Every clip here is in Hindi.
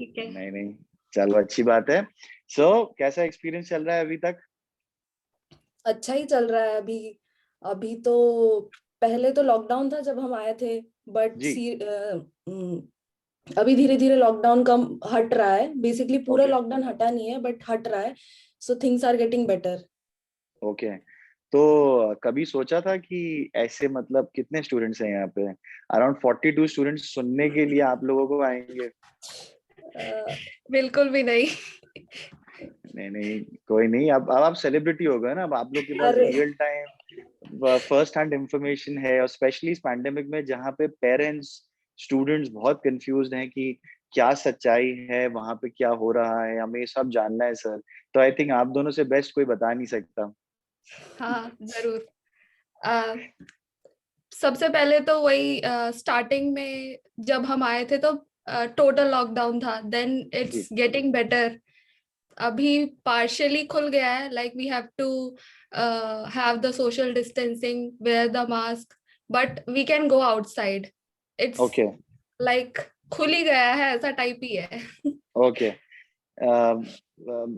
ठीक है। नहीं नहीं, चलो अच्छी बात है। कैसा एक्सपीरियंस चल रहा है अभी तक? अच्छा ही चल रहा है अभी। अभी तो पहले तो लॉकडाउन था जब हम आए थे, बट जी। अभी धीरे धीरे लॉकडाउन कम हट रहा है। बेसिकली पूरा ओके लॉकडाउन हटा नहीं है, बट हट रहा है। So things are getting better. Okay. तो कभी सोचा था कि ऐसे मतलब कितने स्टूडेंट्स हैं यहाँ पे? अराउंड 42 स्टूडेंट्स सुनने के लिए आप लोगों को आएंगे? बिल्कुल भी नहीं। नहीं नहीं, कोई नहीं। अब आप सेलिब्रिटी हो गए ना, अब आप लोग के पास अरे real time first hand information है, और स्पेशली इस पैंडेमिक में जहाँ पे पेरेंट्स स्टूडेंट्स बहुत कंफ्यूज्ड हैं कि क्या सच्चाई है, वहां पे क्या हो रहा है, हमें ये सब जानना है सर। तो आई थिंक आप दोनों से बेस्ट कोई बता नहीं सकता। हाँ जरूर। अ, सबसे पहले तो वही स्टार्टिंग में जब हम आए थे तो टोटल लॉकडाउन था, देन जी। It's getting better. अभी पार्शियली खुल गया है, like we have to have the social distancing, wear the mask, but we can go outside. It's okay like खुल ही गया है, ऐसा टाइप ही है। ओके।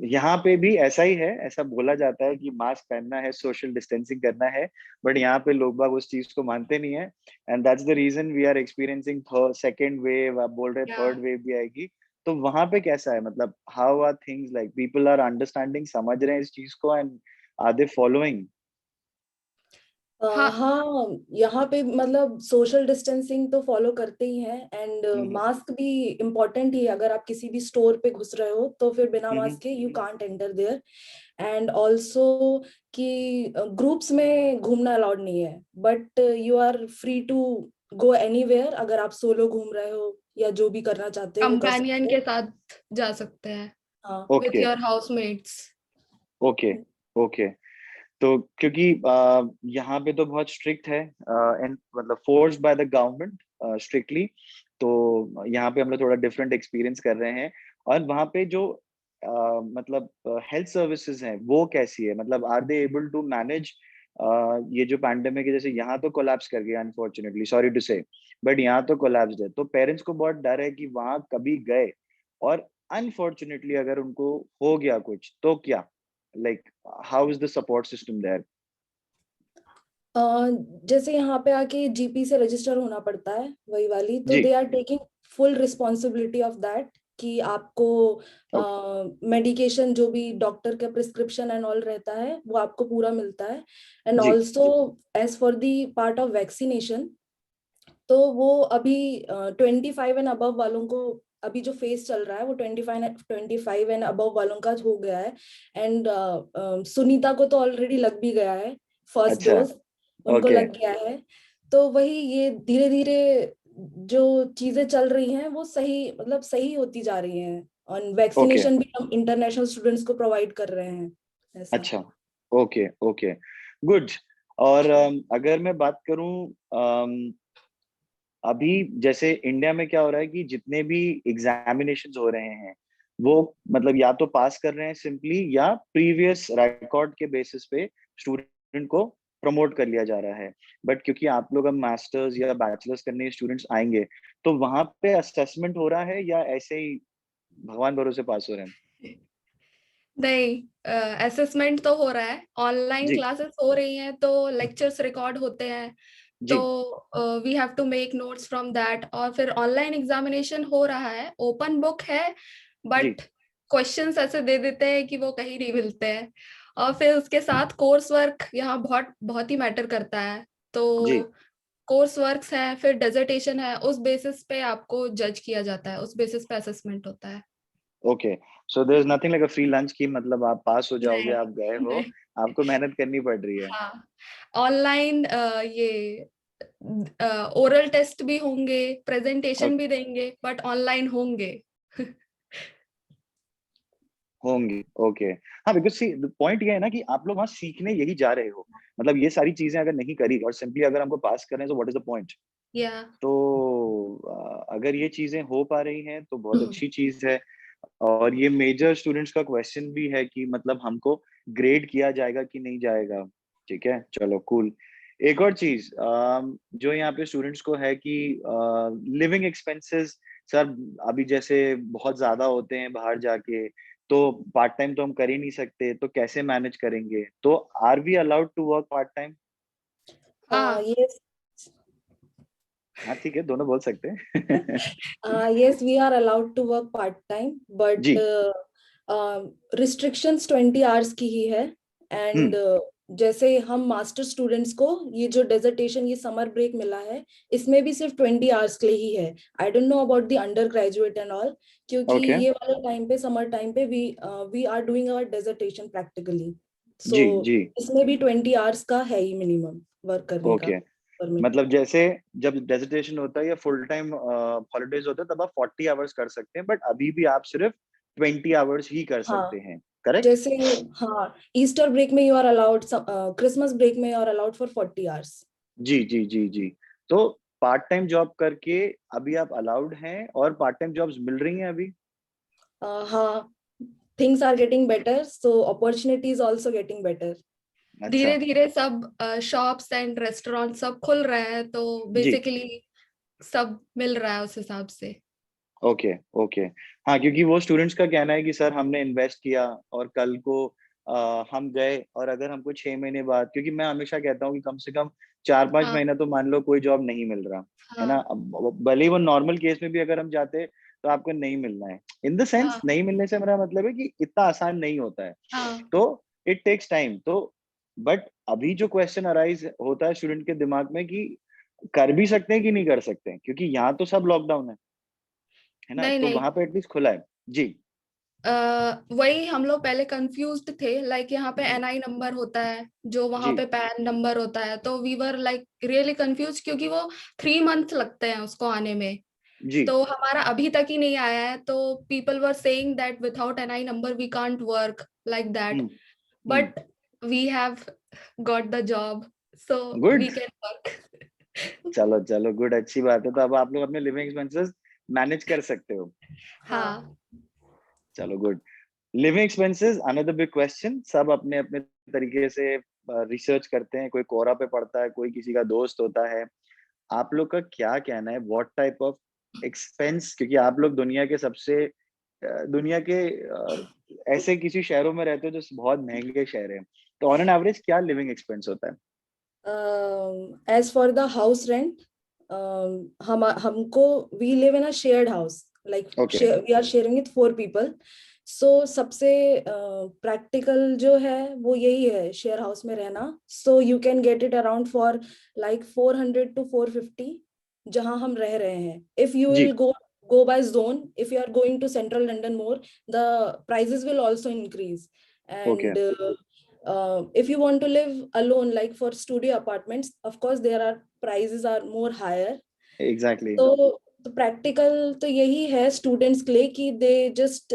यहाँ पे भी ऐसा ही है, ऐसा बोला जाता है कि मास्क पहनना है, सोशल डिस्टेंसिंग करना है, बट यहाँ पे लोग बाग उस चीज को मानते नहीं है। And that's the reason we are experiencing second wave, आप बोल रहे या थर्ड वेव भी आएगी। तो वहां पे कैसा है, मतलब how are things, like people are understanding, समझ रहे हैं इस चीज को, एंड आर दे फॉलोइंग? हाँ। हाँ, यहाँ पे मतलब सोशल डिस्टेंसिंग तो फॉलो करते ही हैं, एंड मास्क भी इम्पोर्टेंट ही है। अगर आप किसी भी स्टोर पे घुस रहे हो तो फिर बिना मास्क के you can't enter there. And also कि ग्रुप्स में घूमना अलाउड नहीं है, but you are free to go anywhere. अगर आप सोलो घूम रहे हो या जो भी करना चाहते हो वो कर कंपेनियन सकते के हो। साथ जा सकते हैं, हाँ। With okay your housemates. Okay okay. तो क्योंकि यहाँ पे तो बहुत स्ट्रिक्ट है, एंड मतलब forced by the government strictly. तो यहाँ पे हम लोग थोड़ा डिफरेंट एक्सपीरियंस कर रहे हैं। और वहाँ पे जो मतलब हेल्थ सर्विसेज हैं वो कैसी है, मतलब are they able to manage ये जो पैंडेमिक है? जैसे यहाँ तो कोलैप्स कर गया अनफॉर्चुनेटली, सॉरी टू से, बट यहाँ तो कोलैप्स है। तो पेरेंट्स को बहुत डर है कि वहाँ कभी गए और अनफॉर्चुनेटली अगर उनको हो गया कुछ तो क्या, like how is the support system there? अ, जैसे यहाँ पे आके जीपी से रजिस्टर होना पड़ता है, वही वाली। तो जी। They are taking full responsibility of that, कि आपको ओके। मेडिकेशन जो भी डॉक्टर का प्रिस्क्रिप्शन एंड ऑल रहता है वो आपको पूरा मिलता है। एंड जी। Also as for the part of vaccination, तो वो अभी 25 एंड अबव वालों को, अभी जो फेज चल रहा है वो 25 एंड अबव वालों का हो गया है। एंड सुनीता को तो ऑलरेडी लग भी गया है फर्स्ट अच्छा। डोज, उनको ओके लग गया है। तो वही ये धीरे धीरे जो चीजें चल रही हैं वो सही, मतलब सही होती जा रही हैं। और ओके। वैक्सीनेशन भी हम इंटरनेशनल स्टूडेंट्स को प्रोवाइड कर रहे हैं, ऐसा। अच्छा। Okay okay. गुड। और अगर मैं बात करूं, अभी जैसे इंडिया में क्या हो रहा है कि जितने भी एग्जामिनेशंस हो रहे हैं वो मतलब या तो पास कर रहे हैं सिंपली, या प्रीवियस रिकॉर्ड के बेसिस पे स्टूडेंट को प्रमोट कर लिया जा रहा है। बट क्योंकि आप लोग अब मास्टर्स या बैचलर्स करने स्टूडेंट्स आएंगे, तो वहां पे असेसमेंट हो रहा है या ऐसे ही भगवान भरोसे पास हो रहे हैं? नहीं, असेसमेंट तो हो रहा है, ऑनलाइन जी। क्लासेस हो रही हैं, तो लेक्चर्स रिकॉर्ड होते हैं, तो जी। We have to make notes from that. और फिर ऑनलाइन एग्जामिनेशन हो रहा है, ओपन बुक है, जी। बट क्वेश्चंस ऐसे दे देते हैं कि वो कहीं नहीं मिलते हैं। और फिर उसके साथ कोर्स वर्क यहाँ बहुत बहुत ही मैटर करता है। तो जी। कोर्स वर्क्स है, फिर डेजर्टेशन है, उस बेसिस पे आपको जज किया जाता है, उस बेसिस पे असेसमेंट होता है। Okay. So there is nothing like a free lunch की मतलब आप पास हो जाओगे, नहीं आप गए हो, नहीं। आपको मेहनत करनी पड़ रही है। हाँ, ऑनलाइन ये ओरल टेस्ट भी होंगे, प्रेजेंटेशन भी देंगे, बट ऑनलाइन होंगे। होंगे। ओके। हाँ, बिकॉज सी पॉइंट ये है ना कि आप लोग वहाँ सीखने यही जा रहे हो। मतलब ये सारी चीजें अगर नहीं करी और सिंपली अगर हमको पास कर रहे हैं, तो व्हाट इज द पॉइंट? या तो अगर ये चीजें हो पा रही हैं तो बहुत अच्छी चीज है। और ये मेजर स्टूडेंट्स का क्वेश्चन भी है कि मतलब हमको ग्रेड किया जाएगा कि नहीं जाएगा। ठीक है, चलो कूल। एक और चीज जो यहाँ पे स्टूडेंट्स को है कि लिविंग एक्सपेंसेस सर अभी जैसे बहुत ज्यादा होते हैं बाहर जाके, तो पार्ट टाइम तो हम कर ही नहीं सकते, तो कैसे मैनेज करेंगे? तो are we allowed to work part time? हाँ yes. हाँ ठीक है, दोनों बोल सकते हैं। Yes, we are allowed to work part time, but ji. restrictions 20 hours की ही है. And हम्म। जैसे हम मास्टर स्टूडेंट्स को ये जो डेजर्टेशन, ये समर ब्रेक मिला है, इसमें भी सिर्फ 20 आवर्स के लिए ही है. I don't know about the undergraduate and all, क्योंकि ओके। ये वाले टाइम पे, समर टाइम पे, we are doing our dissertation practically. So जी जी। इसमें भी 20 आवर्स का है ही मिनिमम वर्क करने का ओके, परमिट. मतलब जैसे जब डेजिटेशन होता है या फुल टाइम हॉलीडेज होता है तब आप 40 आवर्स कर सकते हैं, बट अभी भी आप सिर्फ 20 आवर्स ही कर सकते हाँ, हैं, करेक्ट? जैसे, हाँ, ईस्टर ब्रेक में you are allowed, Christmas break में you are allowed for 40 hours. जी जी जी जी। तो पार्ट टाइम जॉब करके अभी आप अलाउड हैं और पार्ट टाइम जॉब्स मिल रही हैं अभी? हाँ, things are getting better, so opportunity is also getting better. अच्छा। धीरे धीरे सब शॉप्स एंड रेस्टोरेंट सब खुल रहे हैं, तो जी। बेसिकली सब मिल रहा है उस हिसाब से. Okay okay. हाँ, क्योंकि वो स्टूडेंट्स का कहना है कि सर हमने इन्वेस्ट किया और कल को हम गए और अगर हमको 6 महीने बाद, क्योंकि मैं हमेशा कहता हूँ कि कम से कम 4-5 हाँ महीना तो मान लो कोई जॉब नहीं मिल रहा है ना। हाँ अब भले ही वो नॉर्मल केस में भी अगर हम जाते हैं तो आपको नहीं मिलना है, इन द सेंस हाँ नहीं मिलने से मेरा मतलब है कि इतना आसान नहीं होता है, हाँ तो इट टेक्स टाइम। तो बट अभी जो क्वेश्चन अराइज होता है स्टूडेंट के दिमाग में कि कर भी सकते हैं कि नहीं कर सकते हैं, क्योंकि यहाँ तो सब लॉकडाउन है ना, नहीं तो नहीं, वहां पे एटलीस्ट खुला है। जी वही हम लोग पहले कंफ्यूज्ड थे. लाइक यहाँ पे एनआई नंबर होता है, जो वहाँ जी पे पैन नंबर होता है, तो we were like really confuse, क्योंकि वो 3 मंथ लगते हैं उसको आने में. जी। तो हमारा अभी तक ही नहीं आया है, तो people were saying that without NI number we can't work like that. Hmm. But we have got the job, so good. We can work. चलो चलो, गुड, अच्छी बात है। तो अब आप लोग अपने लिविंग एक्सपेंसेस मैनेज कर सकते हो। हाँ. हाँ चलो good. Living expenses another big question, सब अपने अपने तरीके से रिसर्च करते हैं, कोई कोरा पे पढ़ता है, कोई किसी का दोस्त होता है। आप लोग का क्या कहना है, व्हाट टाइप ऑफ एक्सपेंस, क्योंकि आप लोग दुनिया के सबसे दुनिया के ऐसे किसी शहरों में रहते हो जो बहुत महंगे शहर हैं, तो ऑन एन एवरेज क्या लिविंग एक्सपेंस होता है? As for the house rent, हम हमको, we live in a shared house, like okay. we are sharing with 4 people. So सबसे practical जो है वो यही है, शेयर हाउस में रहना. So you can get it around for like 400 to 450 जहाँ हम रह रहे हैं. If you जी। will go by zone, if you are going to central London more, the prices will also increase. Okay. And if you want to live alone, like for studio apartments, of course there are prices are more higher. Exactly. तो प्रैक्टिकल तो यही है स्टूडेंट्स के लिए कि they just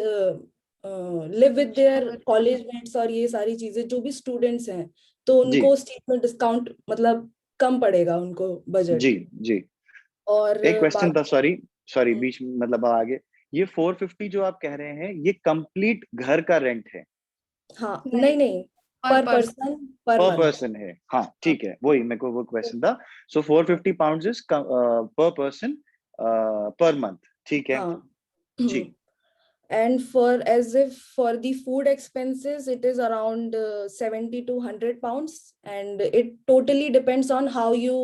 live with their college mates और ये सारी चीजें, जो भी स्टूडेंट्स हैं, तो जी उनको उस चीज में डिस्काउंट, मतलब कम पड़ेगा उनको जी बजट. जी। और एक क्वेश्चन था, बाकी, सॉरी सॉरी, बीच में मतलब आगे। ये 450 जो आप कह रहे हैं, ये कंप्लीट घर का रेंट है? हाँ, नहीं, नहीं नहीं, पर पर पर्सन. पर्सन पर पर मंथ. पर्सन है, हाँ ठीक है, वही मेरे को वो क्वेश्चन था। सो 450 पाउंड इज पर पर्सन पर मंथ, ठीक है। हाँ. जी And for, as if for the food expenses, it is around 70 to 100 pounds, and it totally depends on how you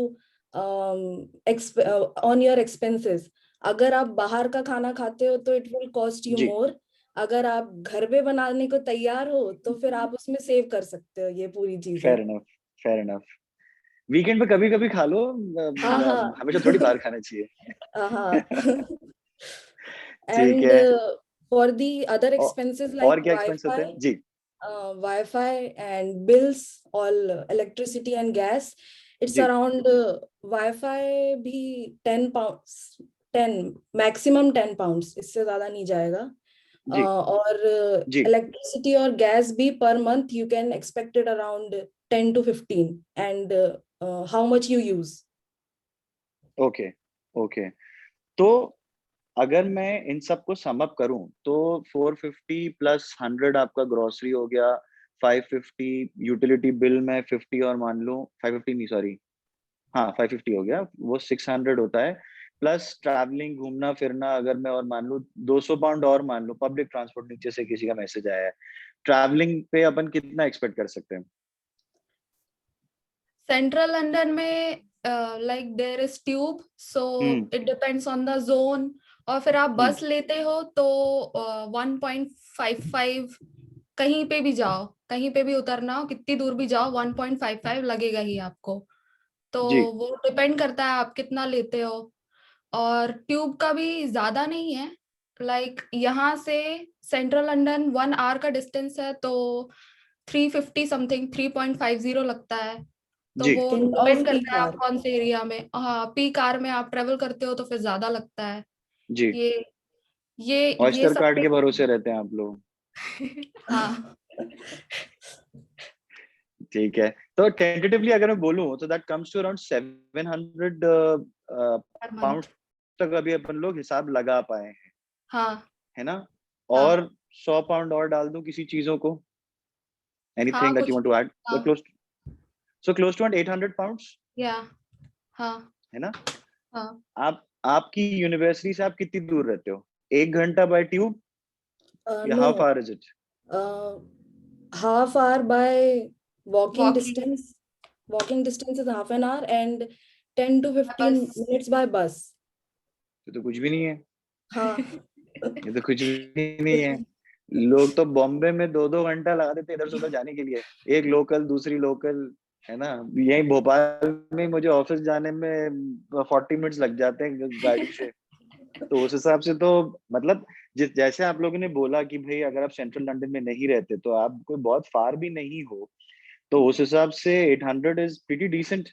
on your expenses. अगर आप बाहर का खाना खाते हो तो it will cost you ji. more. अगर आप घर पे बनाने को तैयार हो तो फिर आप उसमें सेव कर सकते हो ये पूरी चीजें. Fair enough, fair enough. Weekend पे कभी कभी खा लो, हाँ हाँ. हमेशा थोड़ी बाहर खाना चाहिए। हाँ. ठीक And है। for the other औ- expenses और like क्या एक्सपेंस होते Wi-Fi, हैं? जी Wi-Fi and bills, all electricity and gas, it's ji around Wi-Fi भी 10 pounds, 10 maximum 10 pounds, इससे ज्यादा नहीं जाएगा. जी और जी। electricity और gas भी per month you can expect it around 10 to 15, and how much you use. Okay okay. तो अगर मैं इन सबको सम अप करूं तो 450 प्लस 100 आपका ग्रोसरी हो गया, 550 यूटिलिटी बिल में 50 और मान लूं 550 नहीं सॉरी, हाँ 550 हो गया, वो 600 होता है। प्लस ट्रैवलिंग, घूमना फिरना, अगर मैं और मान लूं 200 पाउंड और मान लो पब्लिक ट्रांसपोर्ट नीचे से किसी का मैसेज आया है, ट्रैवलिंग पे अपन कितना एक्सपेक्ट कर सकते हैं? सेंट्रल लंदन में like there is tube, so it depends on the zone. और फिर आप बस लेते हो तो 1.55, कहीं पे भी जाओ, कहीं पे भी उतरना हो, कितनी दूर भी जाओ, 1.55 लगेगा ही आपको। तो जी वो डिपेंड करता है आप कितना लेते हो। और ट्यूब का भी ज्यादा नहीं है, लाइक यहाँ से सेंट्रल लंदन 1 आवर का डिस्टेंस है, तो 350 समथिंग, 3.50 लगता है। तो जी वो end of डिपेंड peak करता है आप hour. कौन से एरिया में, हाँ, पीक आवर में आप ट्रेवल करते हो तो फिर ज्यादा लगता है। जी। ये ये ऑयस्टर सब कार्ड के भरोसे रहते हैं आप लोग। हाँ, ठीक है, तो टेंटेटिवली अगर मैं बोलूं तो दैट कम्स टू अराउंड 700 पर पाउंड मंथ। तक अभी अपन लोग हिसाब लगा पाए हैं, हाँ है ना? हाँ और 100 पाउंड और डाल दूं किसी चीजों को, हाँ, एनीथिंग दैट यू कुछ वांट भी, टू ऐड, हाँ, सो क्लोज टू 800 पाउंड्स, या हाँ है ना? हाँ। आपकी यूनिवर्सिटी से आप कितनी दूर रहते हो? 1 घंटा बाय ट्यूब या how No, far is it? half hour by walking walking, distance. Walking distance is half an hour and 10 to 15 बस। minutes by bus. तो कुछ भी नहीं है, हाँ. ये तो कुछ भी नहीं है। लोग तो बॉम्बे में 2-2 घंटा लगा देते इधर से उधर जाने के लिए, एक लोकल दूसरी लोकल, है ना? यही भोपाल में मुझे ऑफिस जाने में 40 मिनट्स लग जाते हैं गाड़ी से। तो उस हिसाब से तो मतलब जिस जैसे आप लोगों ने बोला कि भाई अगर आप सेंट्रल लंदन में नहीं रहते तो आप कोई बहुत फार भी नहीं हो, तो उस हिसाब से 800 इज प्रीटी डिसेंट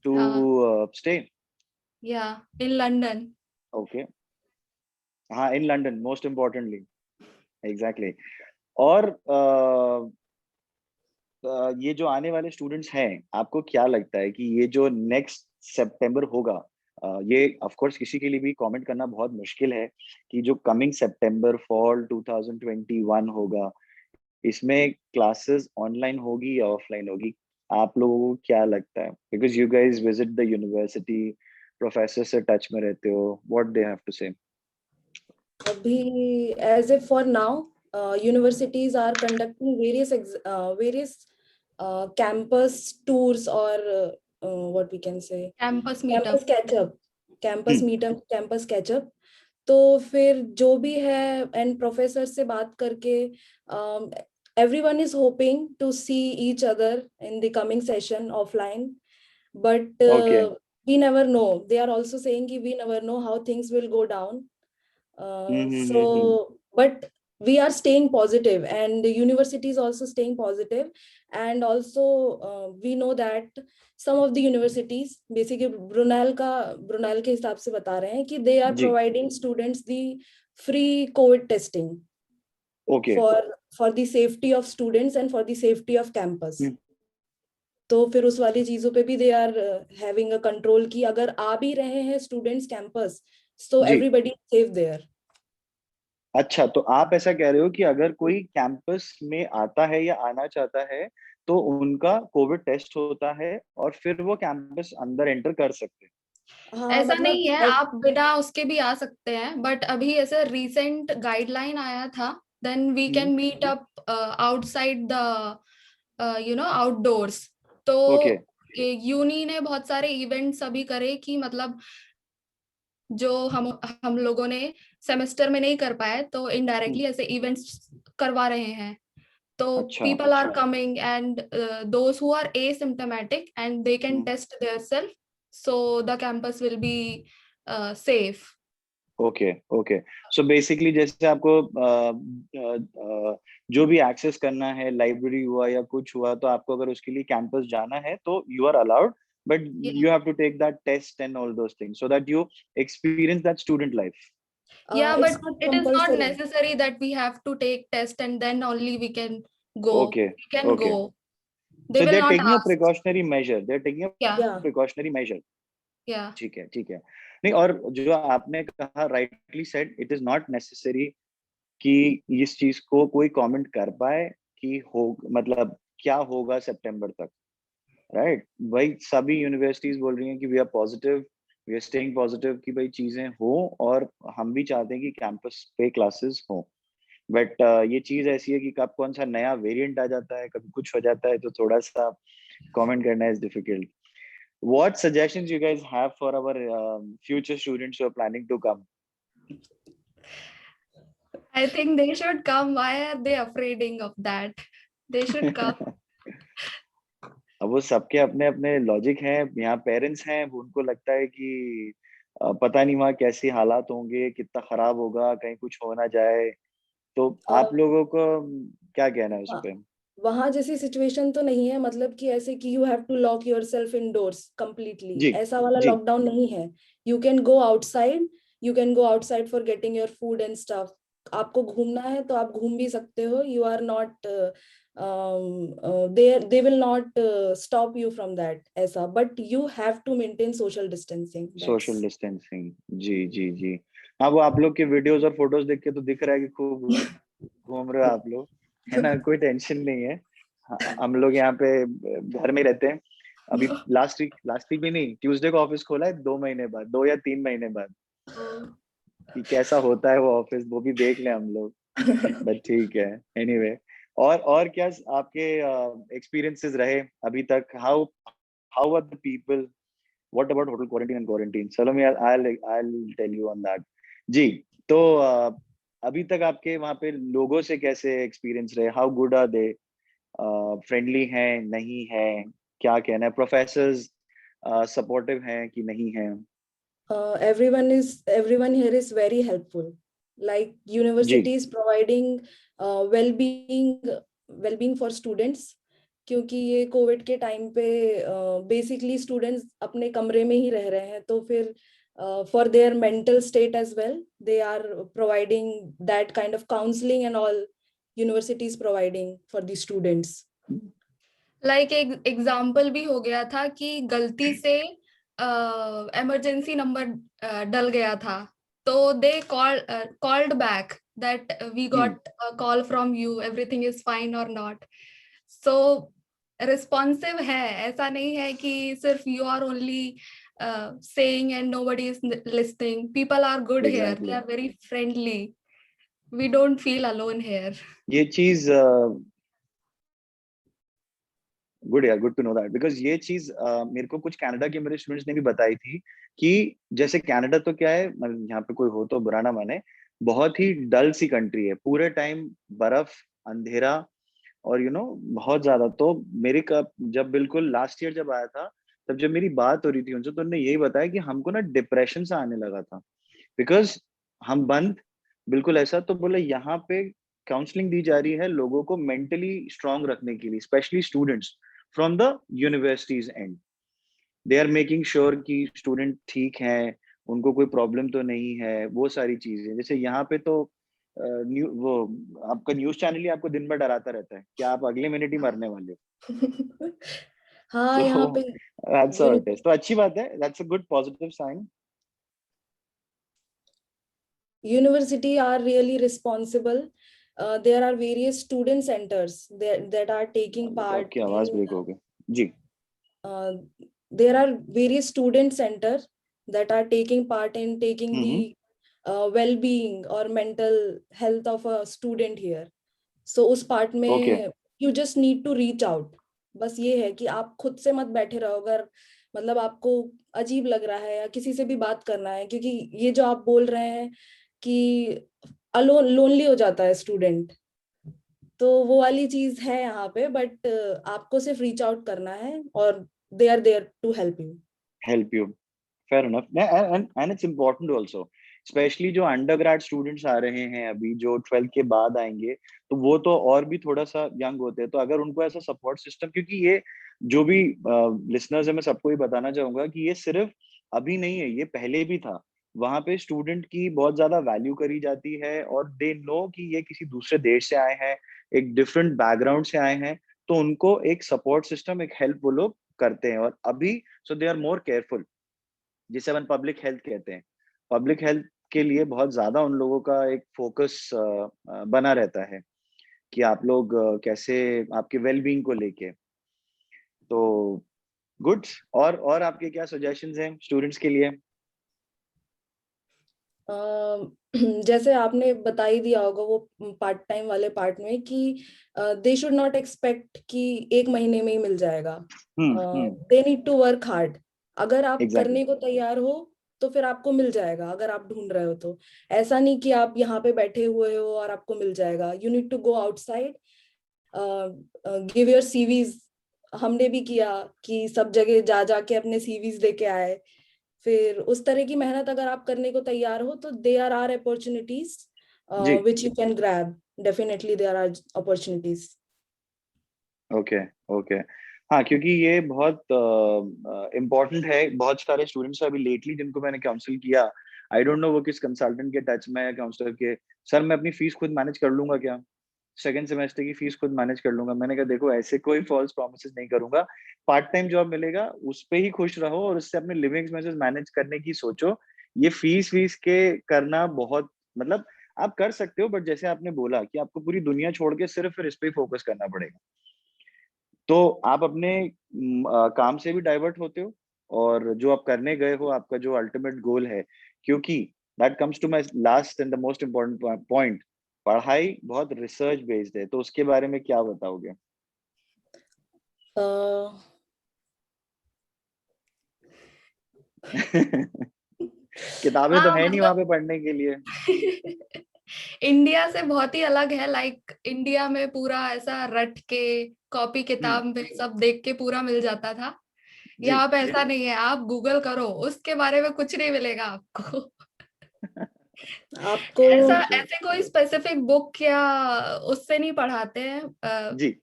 टू हाँ, स्टे। या इन लंदन। ओके, हाँ, in London most importantly, exactly. और ये जो आने वाले स्टूडेंट्स हैं, आपको क्या लगता है कि ये जो नेक्स्ट सितंबर होगा, ये ऑफ कोर्स किसी के लिए भी कमेंट करना बहुत मुश्किल है कि जो कमिंग सितंबर फॉल 2021 होगा, इसमें क्लासेस ऑनलाइन होगी या ऑफलाइन होगी? आप लोगों को क्या लगता है? Because you guys visit the university, professor से टच में रहते हो, व्हाट दे हैव टू से? अभी as if for now, universities are conducting various campus tours or what we can say, campus campus meetup. catch up, campus hmm, meetup, campus catch up. तो फिर जो भी है एंड प्रोफेसर से बात करके everyone is hoping to see each other in the coming session offline, but okay, we never know. They are also saying कि we never know how things will go down. But we are staying positive and the university is also staying positive, and also we know that some of the universities, basically Brunel के हिसाब से बता रहे हैं कि they are जी, providing students the free COVID testing okay, for for the safety of students and for the safety of campus. तो फिर उस वाली चीजों पे भी they are having a control कि अगर आ भी रहे हैं स्टूडेंट्स कैंपस, सो जी। Everybody safe there. अच्छा, तो आप ऐसा कह रहे हो कि अगर कोई कैंपस में आता है या आना चाहता है तो उनका कोविड टेस्ट होता है और फिर वो कैंपस अंदर एंटर कर सकते हैं? हाँ ऐसा मतलब नहीं है, आप बिना उसके भी आ सकते हैं, बट अभी ऐसे रिसेंट गाइडलाइन आया था, then we can meet up outside the outdoors. तो ओके, यूनी ने बहुत सारे इवेंट्स अभी करे कि मतलब जो हम लोगों ने सेमेस्टर में नहीं कर पाए, तो इनडायरेक्टली ऐसे इवेंट्स करवा रहे हैं। तो अच्छा, people are coming and those who are asymptomatic and they can test their self, so the campus will be safe. Okay, okay. So basically जैसे आपको जो भी एक्सेस करना है, लाइब्रेरी हुआ या कुछ हुआ, तो आपको अगर उसके लिए कैंपस जाना है तो you are allowed, but Yeah, you have to take that test and all those things so that you experience that student life. yeah, it's but not it is not compulsory. necessary that we have to take test and then only we can go. Okay, We can okay. go. They so they will are not taking a ask. Precautionary measure, they are taking a Yeah, yeah precautionary measure. yeah, ठीक है, ठीक है। नहीं, और जो आपने कहा rightly said, it is not necessary कि इस चीज को कोई कमेंट कर पाए कि हो, मतलब क्या होगा सितंबर तक, राइट? भाई सभी यूनिवर्सिटीज बोल रही हैं कि we are positive, we are staying positive कि भाई चीजें हो, और हम भी चाहते हैं कि कैंपस पे क्लासेस हो। बट ये चीज ऐसी है कि कब कौन सा नया वेरिएंट आ जाता है, कभी कुछ हो जाता है, तो थोड़ा सा कमेंट करना is difficult. What suggestions you guys have for our future students who are planning to come? I think they should come. Why are they afraid of that? They should come. अब वो सबके अपने अपने लॉजिक हैं। यहाँ पेरेंट्स हैं, वो उनको लगता है कि पता नहीं वहाँ कैसी हालात होंगे, कितना खराब होगा, कहीं कुछ हो ना जाए। तो आप लोगों को क्या कहना है उस पे? वहां जैसी सिचुएशन तो नहीं है, मतलब कि ऐसे कि you have to lock yourself indoors completely, जी ऐसा वाला जी। लॉकडाउन नहीं है। You can go outside, you can go outside for getting your food and stuff. आपको घूमना है तो आप घूम भी सकते हो। You are not, they will not stop you from that ऐसा, but you have to maintain social distancing, social that's. Distancing, जी जी जी। हाँ, वो आप लोग के वीडियोस और फोटोज देख के तो दिख रहा है कि खूब घूम रहे हो आप लोग, है ना? कोई टेंशन नहीं है। हम लोग यहाँ पे घर में ही रहते हैं। अभी लास्ट वीक भी नहीं, ट्यूसडे को ऑफिस खोला है, 2 महीने बाद, 2 या 3 महीने बाद। कि कैसा होता है वो ऑफिस, वो भी देख लें हम लोग। बट ठीक है, एनीवे। और क्या आपके एक्सपीरियंसेस रहे अभी तक? How how are the people? What about hotel quarantine and quarantine? चलो मैं I tell you on that. जी। तो अभी तक आपके वहाँ पे लोगों से कैसे एक्सपीरियंस रहे? How good are they? Friendly हैं, नहीं है? क्या कहना है? प्रोफेसर्स सपोर्टिव हैं कि नहीं हैं? Everyone here is very helpful. Like ji university is providing well-being for students, क्योंकि ये कोविड के टाइम पे बेसिकली स्टूडेंट्स अपने कमरे में ही रह रहे हैं, तो फिर for their mental state as well they are providing that kind of counselling and all, university is providing for the students. Like एक एग्जाम्पल भी हो गया था कि गलती से इमरजेंसी नंबर डल गया था, तो they called back that we got a call from you, everything is fine और नॉट। सो रिस्पॉन्सिव है, ऐसा नहीं है कि सिर्फ you are only saying and nobody is listening. People are good here, they exactly. are very friendly. We don't feel alone here. ये चीज गुड यार, good to know that, because ये चीज मेरे को कुछ कनाडा के मेरे स्टूडेंट्स ने भी बताई थी कि जैसे कनाडा तो क्या है, मतलब यहाँ पे कोई हो तो बुरा ना माने, बहुत ही डल सी कंट्री है, पूरे टाइम बर्फ, अंधेरा, और बहुत ज्यादा। तो मेरे का जब बिल्कुल लास्ट ईयर जब आया था, तब जब मेरी बात हो रही थी उनसे, तो उन्होंने यही बताया कि हमको ना डिप्रेशन सा आने लगा था, बिकॉज हम बंद, बिल्कुल ऐसा। तो बोले यहाँ पे काउंसलिंग दी जा रही है लोगों को मेंटली स्ट्रांग रखने के लिए, specially students from the universities end. They are making sure कि स्टूडेंट ठीक हैं, उनको कोई प्रॉब्लम तो नहीं है, वो सारी चीजें। जैसे यहाँ पे तो वो आपका न्यूज चैनल ही आपको दिन भर डराता रहता है कि आप अगले मिनट ही मरने वाले हो। हाँ, यहाँ तो पे दैट्स हाउ इट इज। तो अच्छी बात है, that's a good positive sign. university are really responsible. There are various student centers that are taking part आपकी आवाज in, ब्रेक हो गई जी। uh, there are various student centers that are taking part in taking hmm. the well-being or mental health of a student here. So उस part ओके। में you just need to reach out. बस ये है कि आप खुद से मत बैठे रहो, अगर मतलब आपको अजीब लग रहा है या किसी से भी बात करना है, क्योंकि ये जो आप बोल रहे हैं कि अलोन लोनली हो जाता है स्टूडेंट, तो वो वाली चीज है यहाँ पे, बट आपको सिर्फ रीच आउट करना है और they are there to help you. Help you, fair enough. And it's important also, specially जो अंडर ग्रेड स्टूडेंट्स आ रहे हैं अभी, जो 12th के बाद आएंगे, तो वो तो और भी थोड़ा सा यंग होते हैं। तो अगर उनको ऐसा सपोर्ट सिस्टम, क्योंकि ये जो भी लिसनर्स है, मैं सबको ही बताना चाहूंगा कि ये सिर्फ अभी नहीं है, ये पहले भी था। वहां पे स्टूडेंट की बहुत ज्यादा वैल्यू करी जाती है, और दे नो कि ये किसी दूसरे देश से आए हैं, एक डिफरेंट बैकग्राउंड से आए हैं, तो उनको एक सपोर्ट सिस्टम, एक हेल्प वो लोग करते हैं। और अभी सो दे आर मोर केयरफुल, जिसे अपन पब्लिक हेल्थ कहते हैं। पब्लिक हेल्थ के लिए बहुत ज्यादा उन लोगों का एक फोकस बना रहता है कि आप लोग कैसे आपके वेलबींग को लेके। तो गुड। और आपके क्या सजेशंस हैं स्टूडेंट्स के लिए? जैसे आपने बता ही दिया होगा वो पार्ट टाइम वाले पार्ट में कि दे शुड नॉट एक्सपेक्ट कि एक महीने में ही मिल जाएगा. They need to work hard. अगर आप एग्जैक्टली करने को तैयार हो तो फिर आपको मिल जाएगा, अगर आप ढूंढ रहे हो तो. ऐसा नहीं कि आप यहाँ पे बैठे हुए हो और आपको मिल जाएगा. You need to go outside, give your CVs. हमने भी किया कि सब जगह जा जाके अपने सीवीज लेके आए. फिर उस तरह की मेहनत अगर आप करने को तैयार हो तो देयर आर अपॉर्चुनिटीज जी. which you can grab. Definitely there are opportunities. Okay okay. हाँ, क्योंकि ये बहुत इम्पोर्टेंट है. बहुत सारे स्टूडेंट्स अभी लेटली जिनको मैंने काउंसिल किया, आई डोंट नो वो किस कंसल्टेंट के टच में है, काउंसलर के. सर मैं अपनी फीस खुद मैनेज कर लूंगा क्या, सेकंड सेमेस्टर की फीस खुद मैनेज कर लूंगा. मैंने कहा देखो ऐसे कोई फॉल्स प्रॉमिसेस नहीं करूंगा. पार्ट टाइम जॉब मिलेगा उस पे ही खुश रहो और उससे अपने लिविंग एक्सपेंसेस मैनेज करने की सोचो. ये फीस के करना बहुत, मतलब आप कर सकते हो, बट जैसे आपने बोला कि आपको पूरी दुनिया छोड़ के सिर्फ फिर इस पे ही फोकस करना पड़ेगा, तो आप अपने काम से भी डाइवर्ट होते हो और जो आप करने गए हो, आपका जो अल्टीमेट गोल है. क्योंकि that comes to my last and the most important point. पढ़ाई बहुत रिसर्च बेस्ड है, तो उसके बारे में क्या बताओगे? किताबें तो हाँ है नहीं वहां मतलब पे पढ़ने के लिए. इंडिया से बहुत ही अलग है. लाइक इंडिया में पूरा ऐसा रट के कॉपी हम्म. किताब में सब देख के पूरा मिल जाता था. जी. यहाँ पे ऐसा नहीं है. आप गूगल करो, उसके बारे में कुछ नहीं मिलेगा आपको. आपको ऐसा Okay. ऐसे कोई स्पेसिफिक बुक या उससे नहीं पढ़ाते हैं. जी.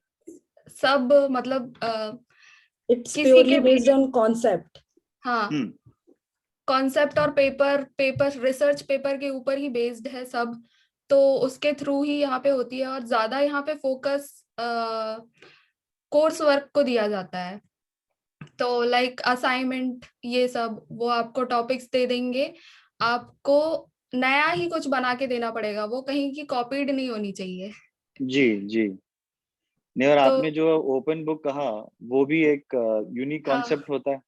सब मतलब इट्स किसी के प्योरली भी. Based on concept. हाँ, हम्म. कॉन्सेप्ट और पेपर रिसर्च पेपर के ऊपर ही बेस्ड है सब. तो उसके थ्रू ही यहाँ पे होती है और ज्यादा यहाँ पे फोकस कोर्स वर्क को दिया जाता है. तो लाइक असाइनमेंट ये सब वो आपको टॉपिक्स दे देंगे. आपको नया ही कुछ बना के देना पड़ेगा, वो कहीं की कॉपीड नहीं होनी चाहिए. जी. जी. नहीं, और तो आपने जो ओपन बुक कहा, वो भी एक यूनिक हाँ. कॉन्सेप्ट होता है.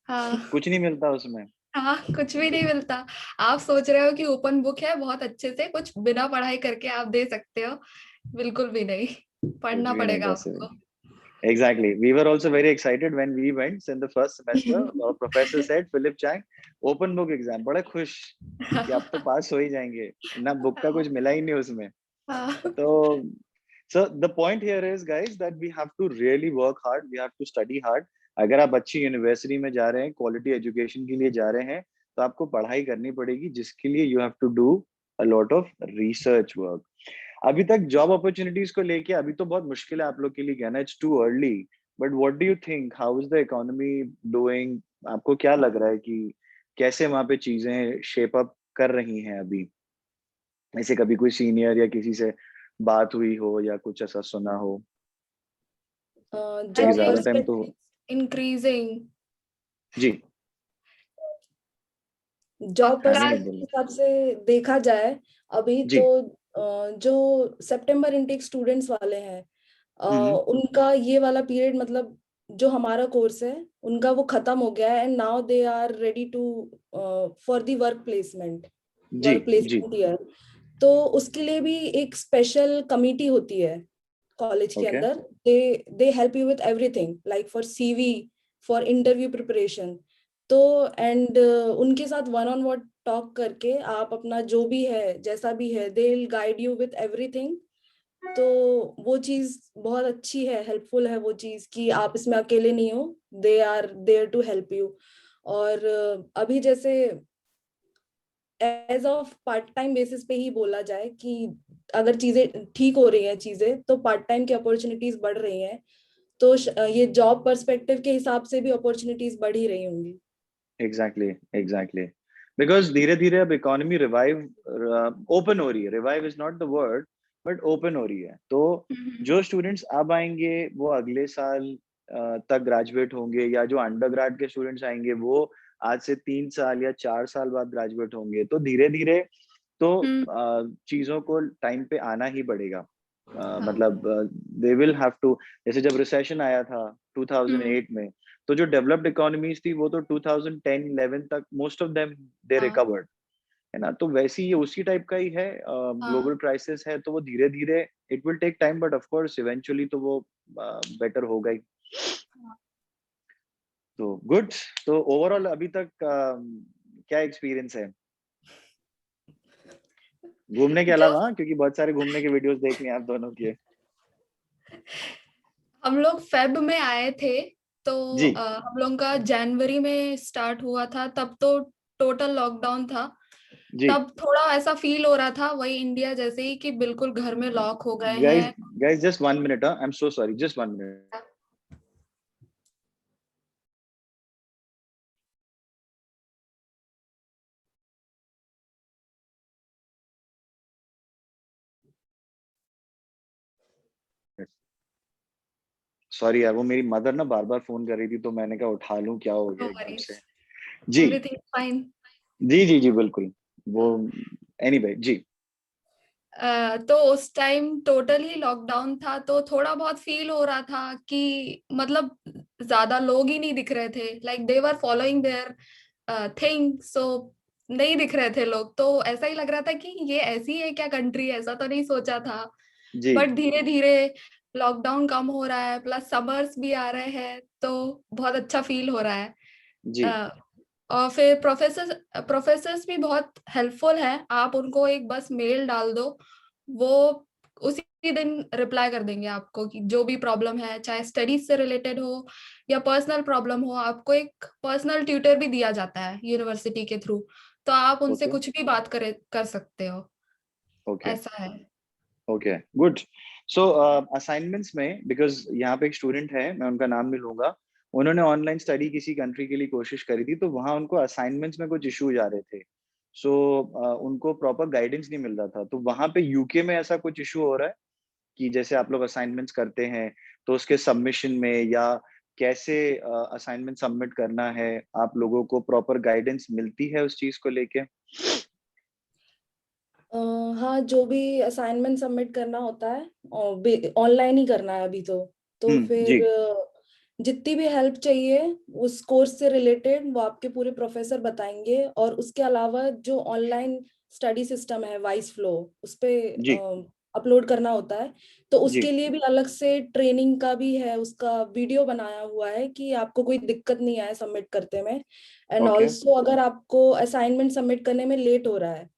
हाँ. कुछ नहीं मिलता उसमें. हाँ, कुछ भी नहीं मिलता. आप सोच रहे हो कि ओपन बुक है, बहुत अच्छे से कुछ बिना पढ़ाई करके आप दे सकते हो. बिल्कुल भी नहीं. कुछ पढ़ना भी नहीं पड़ेगा पॉसिबल. आपको. Exactly. We were also very excited when we went in the first semester. Our professor said, Philip Chang, open book exam. बड़े खुश कि आप तो पास हो ही जाएंगे. ना बुक का कुछ मिला ही नहीं उसमें. हाँ. तो so the point here is guys that we have to really work hard. We have to study hard. अगर आप अच्छी यूनिवर्सिटी में जा रहे हैं, क्वालिटी एजुकेशन के लिए जा रहे हैं, तो आपको पढ़ाई करनी पड़ेगी, जिसके लिए you have to do a lot of research work. अभी तक जॉब अपॉर्चुनिटीज को लेके अभी तो बहुत मुश्किल है आप लोग के लिए कहना, it's too early. But what do you think, how is the economy doing? आपको क्या लग रहा है कि कैसे वहां पे चीजें शेप अप कर रही हैं अभी? ऐसे कभी कोई सीनियर या किसी से बात हुई हो या कुछ ऐसा सुना हो? आई क्योंकि जॉब ज्यादा थिंक टाइम तो. Perspective increasing. जी. जॉब हाँ, नहीं नहीं पर्सपेक्टिव के बोलो. हिसाब से देखा जाए अभी जी. तो जो सितंबर इनटेक स्टूडेंट्स वाले हैं, हम्म. उनका ये वाला पीरियड, मतलब जो हमारा कोर्स है उनका वो खत्म हो गया है. And now they are ready to for the work placement, जी. वर्क जी. Placement year. तो उसके लिए भी एक स्पेशल कमिटी होती है कॉलेज के ओके. अंदर. They help you with everything, like for CV, for interview preparation. तो एंड उनके साथ वन ऑन वन टॉक करके आप अपना जो भी है जैसा भी है, they will guide you with everything. तो वो चीज बहुत अच्छी है, हेल्पफुल है वो चीज कि आप इसमें अकेले नहीं हो. They are there to help you. और अभी जैसे as of part time basis पे ही बोला जाए कि अगर चीजें ठीक हो रही हैं चीजें, तो पार्ट टाइम की अपॉर्चुनिटीज बढ़ रही हैं. तो ये जॉब पर्सपेक्टिव के हिसाब से भी अपॉर्चुनिटीज बढ़ ही रही होंगी. Exactly exactly. बिकॉज धीरे धीरे अब इकोनॉमी रिवाइव, ओपन हो रही है. Revive is not the word, but open हो रही है. तो जो स्टूडेंट्स अब आएंगे वो अगले साल तक ग्रेजुएट होंगे, या जो अंडर ग्रेड के स्टूडेंट्स आएंगे वो आज से 3 साल या 4 साल बाद ग्रेजुएट होंगे. तो धीरे धीरे तो चीजों को टाइम पे आना ही पड़ेगा. मतलब दे विल हैव टू. जैसे जब रिसेशन आया था 2008 में, तो जो डेवलप्ड इकोनॉमीज थी वो तो 2010-11 तक मोस्ट ऑफ देम दे हाँ. रिकवर्ड. है ना, तो वैसी ये उसी टाइप का ही है, ग्लोबल क्राइसिस है, तो वो धीरे धीरे it will take time, but of course eventually तो वो बेटर होगा ही। तो गुड। तो ओवरऑल अभी तक क्या एक्सपीरियंस है घूमने के जो अलावा, क्योंकि बहुत सारे घूमने के वीडियोस देख लिए आप दोनों के। हम लोग फेब में आए थे, तो जी हम लोग का जनवरी में स्टार्ट हुआ था, तब तो टोटल लॉकडाउन था। जी। तब थोड़ा ऐसा फील हो रहा था वही इंडिया जैसे ही, कि बिल्कुल घर में लॉक हो गए गाइस हैं। Guys just 1 minute, I am so sorry, just 1 minute. Sorry यार, वो मेरी मदर ना बार बार फोन कर रही थी, तो मैंने कहा उठा लूं, क्या हो नो गया एकदम वरीज, से। जी एवरीथिंग फाइन। जी जी जी बिल्कुल। वो एनीवे जी। तो उस टाइम टोटली लॉकडाउन था, तो थोड़ा बहुत फील हो रहा था कि मतलब ज्यादा लोग ही नहीं दिख रहे थे, like they were following their thing, so नहीं दिख रहे थे लोग, तो ऐसा ही लग रहा था कि ये ऐसी है क्या कंट्री, ऐसा तो नहीं सोचा था। जी बट धीरे धीरे लॉकडाउन कम हो रहा है, प्लस समर्स भी आ रहे हैं, तो बहुत अच्छा फील हो रहा है। जी और फिर प्रोफेसर्स भी बहुत हेल्पफुल है, आप उनको एक बस मेल डाल दो, वो उसी दिन रिप्लाई कर देंगे आपको, कि जो भी प्रॉब्लम है, चाहे स्टडीज से रिलेटेड हो या पर्सनल प्रॉब्लम हो, आपको एक पर्सनल ट्यूटर भी दिया जाता है यूनिवर्सिटी के थ्रू, तो आप उनसे ओके कुछ भी बात कर सकते हो। ओके ऐसा है। Okay good. सो असाइनमेंट्स में, बिकॉज यहाँ पे एक स्टूडेंट है, मैं उनका नाम नहीं लूंगा, उन्होंने ऑनलाइन स्टडी किसी कंट्री के लिए कोशिश करी थी, तो वहाँ उनको असाइनमेंट्स में कुछ इश्यूज आ रहे थे। सो उनको प्रॉपर गाइडेंस नहीं मिल रहा था, तो वहाँ पे यूके में ऐसा कुछ इशू हो रहा है कि जैसे आप लोग असाइनमेंट्स करते हैं, तो उसके सबमिशन में या कैसे असाइनमेंट सबमिट करना है, आप लोगों को प्रॉपर गाइडेंस मिलती है उस चीज को लेके? हाँ, जो भी असाइनमेंट सबमिट करना होता है और ऑनलाइन ही करना है अभी तो जी फिर जितनी भी हेल्प चाहिए उस कोर्स से रिलेटेड वो आपके पूरे प्रोफेसर बताएंगे। और उसके अलावा जो ऑनलाइन स्टडी सिस्टम है वाइस फ्लो, उस पे जी अपलोड करना होता है, तो जी। उसके लिए भी अलग से ट्रेनिंग का भी है, उसका वीडियो बनाया हुआ है कि आपको कोई दिक्कत नहीं आए सबमिट करते में। एंड ओके ऑल्सो अगर आपको असाइनमेंट सबमिट करने में लेट हो रहा है,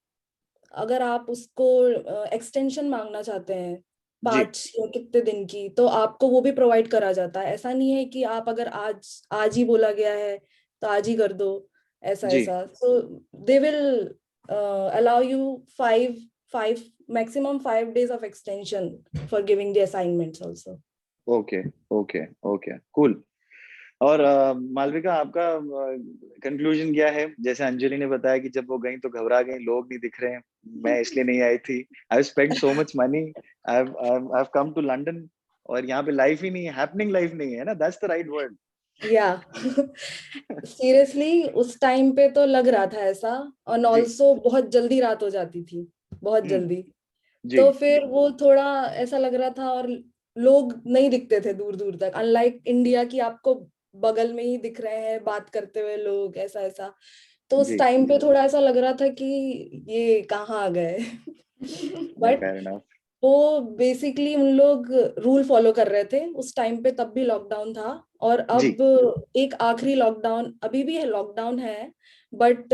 अगर आप उसको एक्सटेंशन मांगना चाहते हैं जी 5 या कितने दिन की, तो आपको वो भी प्रोवाइड करा जाता है। ऐसा नहीं है कि आप अगर आज आज ही बोला गया है तो आज ही कर दो, ऐसा जी। ऐसा। So they will allow you 5 maximum 5 days of extension for giving the assignments also. Okay okay okay cool. और मालविका, आपका कंक्लूजन क्या है? जैसे अंजलि ने बताया कि जब वो गई तो घबरा गई, लोग नहीं दिख रहे हैं, मैं इसलिए नहीं आई थी, I spend so much money, I have come to London, और यहाँ पे लाइफ ही नहीं है, हैपनिंग लाइफ नहीं है ना, दैट्स द राइट वर्ड। या सीरियसली उस टाइम पे तो लग रहा था ऐसा। और जी ऑल्सो बहुत जल्दी रात हो जाती थी, बहुत हम्म। जल्दी। जी तो फिर वो थोड़ा ऐसा लग रहा था, और लोग नहीं दिखते थे दूर दूर तक, अनलाइक इंडिया की आपको बगल में ही दिख रहे हैं बात करते हुए लोग, ऐसा ऐसा। तो उस जी। टाइम पे थोड़ा ऐसा लग रहा था कि ये कहाँ आ गए बट फेयर इनफ। वो बेसिकली उन लोग रूल फॉलो कर रहे थे उस टाइम पे, तब भी लॉकडाउन था। और जी अब एक आखिरी लॉकडाउन अभी भी है, लॉकडाउन है, बट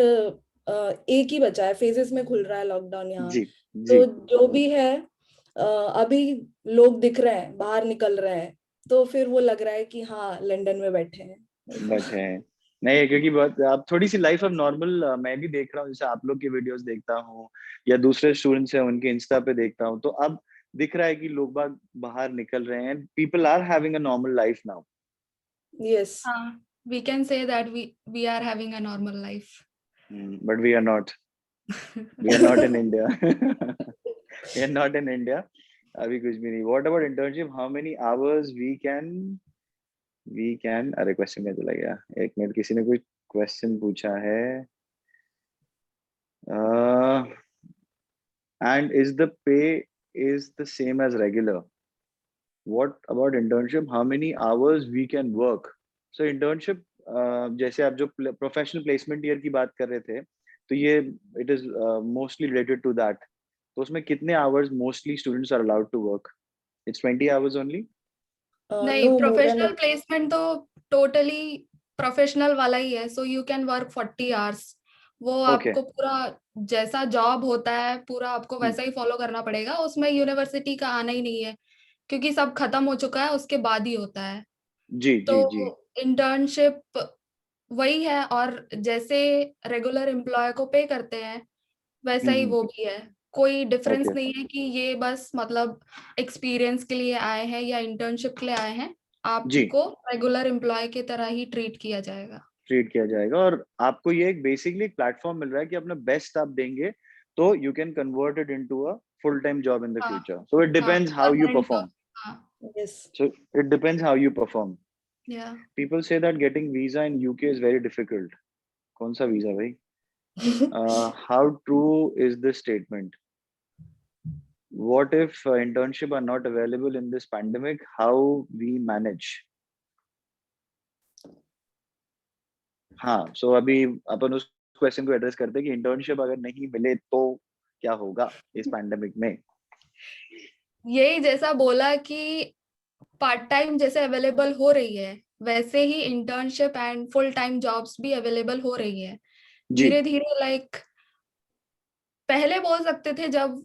एक ही बचा है, फेजेस में खुल रहा है लॉकडाउन यहाँ। जी जी। तो जो भी है अभी लोग दिख रहे हैं, बाहर निकल रहे हैं, तो फिर वो लग रहा है कि हाँ लंदन में बैठे हैं ऐसा। बैठे हैं। नहीं, क्योंकि बहुत अब थोड़ी सी लाइफ अब नॉर्मल मैं भी देख रहा हूँ, जैसे आप लोग के वीडियोस देखता हूँ या दूसरे स्टूडेंट्स हैं उनके इंस्टा पे देखता हूँ, तो अब दिख रहा है कि लोग बाग बाहर निकल रहे हैं, people are having a normal life now. Yes. हाँ, we can say that we are having a normal life. But we are not, we are not in India, we are not in India. अभी कुछ भी नहीं। What about internship, how many hours we can अरे क्वेश्चन में चला गया, एक मिनट, किसी ने कोई क्वेश्चन पूछा है। And is the pay is the same as regular? What about internship? How many hours we can work? So internship, जैसे आप जो प्रोफेशनल प्लेसमेंट ईयर की बात कर रहे थे, तो ये it is mostly related to that. तो उसमें कितने hours mostly students are allowed to work? It's 20 hours only? नहीं, no more than professional placement तो टोटली प्रोफेशनल वाला ही है, so you can work 40 hours. वो ओके। आपको पूरा जैसा जॉब होता है पूरा आपको वैसा ही फॉलो करना पड़ेगा, उसमें यूनिवर्सिटी का आना ही नहीं है, क्योंकि सब खत्म हो चुका है, उसके बाद ही होता है। जी तो जी जी। इंटर्नशिप वही है, और जैसे रेगुलर एम्प्लॉय को पे करते हैं वैसा ही हम्म। वो भी है। कोई डिफरेंस ओके। नहीं है कि ये बस मतलब एक्सपीरियंस के लिए आए हैं या इंटर्नशिप के लिए आए हैं, जी, आपको रेगुलर एम्प्लॉय की तरह ही ट्रीट किया जाएगा। ट्रीट किया जाएगा और आपको ये एक बेसिकली एक प्लेटफॉर्म मिल रहा है कि अपना बेस्ट आप देंगे तो you can convert it into a full time job in the हाँ फ्यूचर। सो इट हाँ, depends how you permanent job. Perform. हाँ, yes. So it depends how you perform. या पीपल से that getting visa in UK is very difficult. कौन सा वीजा भाई? How true is this statement? What if internship are not available in this pandemic? How we manage? हाँ, सो अभी अपन उस क्वेश्चन को एड्रेस करते हैं कि इंटर्नशिप अगर नहीं मिले तो क्या होगा इस पैंडेमिक में? यही जैसा बोला कि पार्ट टाइम जैसे अवेलेबल हो रही है, वैसे ही internship and full time jobs भी अवेलेबल हो रही है जी। धीरे धीरे। लाइक पहले बोल सकते थे जब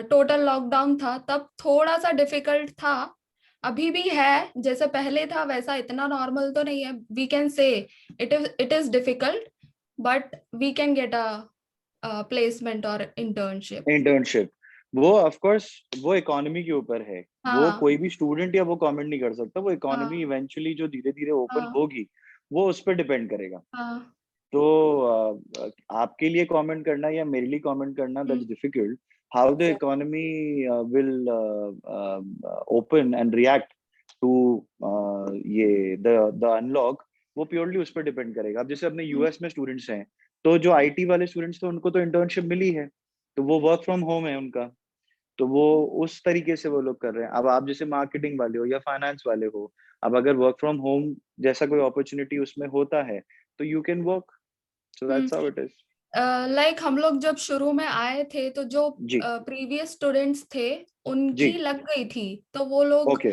टोटल लॉकडाउन था तब थोड़ा सा डिफिकल्ट था, अभी भी है, जैसे पहले था वैसा इतना नॉर्मल तो नहीं है। We can say it is difficult, but we can get a placement और इंटर्नशिप। इंटर्नशिप वो ऑफ कोर्स वो इकोनॉमी के ऊपर है। वो हाँ कोई भी स्टूडेंट या वो कमेंट नहीं कर सकता। वो इकोनॉमी हाँ इवेंचुअली जो धीरे धीरे ओपन हाँ होगी वो उस पर डिपेंड करेगा। हाँ। तो आपके लिए कमेंट करना या मेरे लिए कमेंट करना that's hmm difficult. How the Exactly. Economy will open and react to ये द अनलॉक, वो प्योरली उस पर डिपेंड करेगा। अब जैसे अपने हम्म यूएस में स्टूडेंट्स हैं, तो जो आईटी वाले स्टूडेंट्स थे उनको तो इंटर्नशिप मिली है, तो वो वर्क फ्रॉम होम है उनका। तो वो उस तरीके से वो लोग कर रहे हैं। अब आप जैसे मार्केटिंग वाले हो या फाइनेंस वाले हो, अब अगर वर्क फ्रॉम होम जैसा कोई अपॉर्चुनिटी उसमें होता है तो you can work. So that's how it is. Like हम लोग जब शुरू में आए थे तो जो जी प्रीवियस स्टूडेंट्स थे जी। उनकी लग गई थी, तो वो लोग ओके।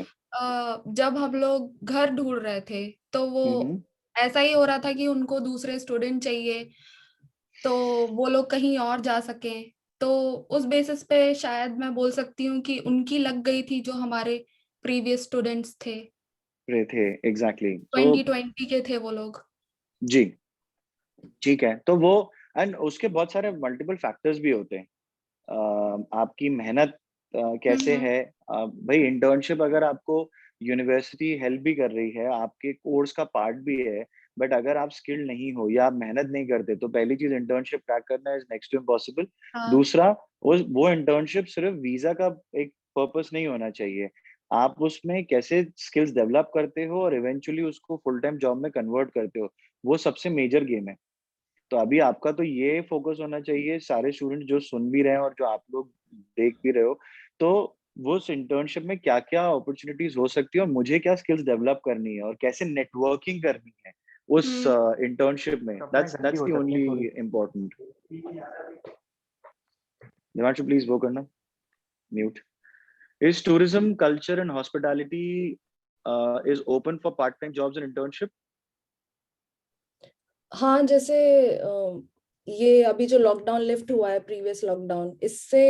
जब हम लोग घर ढूंढ रहे थे तो वो हम्म। ऐसा ही हो रहा था कि उनको दूसरे स्टूडेंट चाहिए, तो वो लोग कहीं और जा सकें। तो उस बेसिस पे शायद मैं बोल सकती हूँ कि उनकी लग गई थी जो हमारे प्रीवियस स्टूडेंट्स थे, रहे थे एग्जैक्टली। सो 2020 के थे वो लोग। जी, ठीक है। तो वो एंड उसके बहुत सारे मल्टीपल फैक्टर्स भी होते हैं। आपकी मेहनत कैसे हम्म है। भाई इंटर्नशिप अगर आपको यूनिवर्सिटी हेल्प भी कर रही है, आपके कोर्स का पार्ट भी है, बट अगर आप स्किल्ड नहीं हो या आप मेहनत नहीं करते तो पहली चीज इंटर्नशिप क्रैक करना इज नेक्स्ट टू इम्पॉसिबल। हाँ दूसरा, वो इंटर्नशिप सिर्फ वीजा का एक पर्पस नहीं होना चाहिए। आप उसमें कैसे स्किल्स डेवलप करते हो और इवेंचुअली उसको फुल टाइम जॉब में कन्वर्ट करते हो, वो सबसे मेजर गेम है। तो अभी आपका तो ये फोकस होना चाहिए, सारे स्टूडेंट जो सुन भी रहे हैं और जो आप लोग देख भी रहे हो, तो वो उस इंटर्नशिप में क्या क्या अपॉर्चुनिटीज हो सकती है और मुझे क्या स्किल्स डेवलप करनी है और कैसे नेटवर्किंग करनी है उस हम्म इंटर्नशिप में। That's the only important. Divanshu please वो करना mute. Is tourism culture and hospitality is open for part time jobs and internship? हाँ, जैसे ये अभी जो लॉकडाउन लिफ्ट हुआ है, प्रीवियस लॉकडाउन, इससे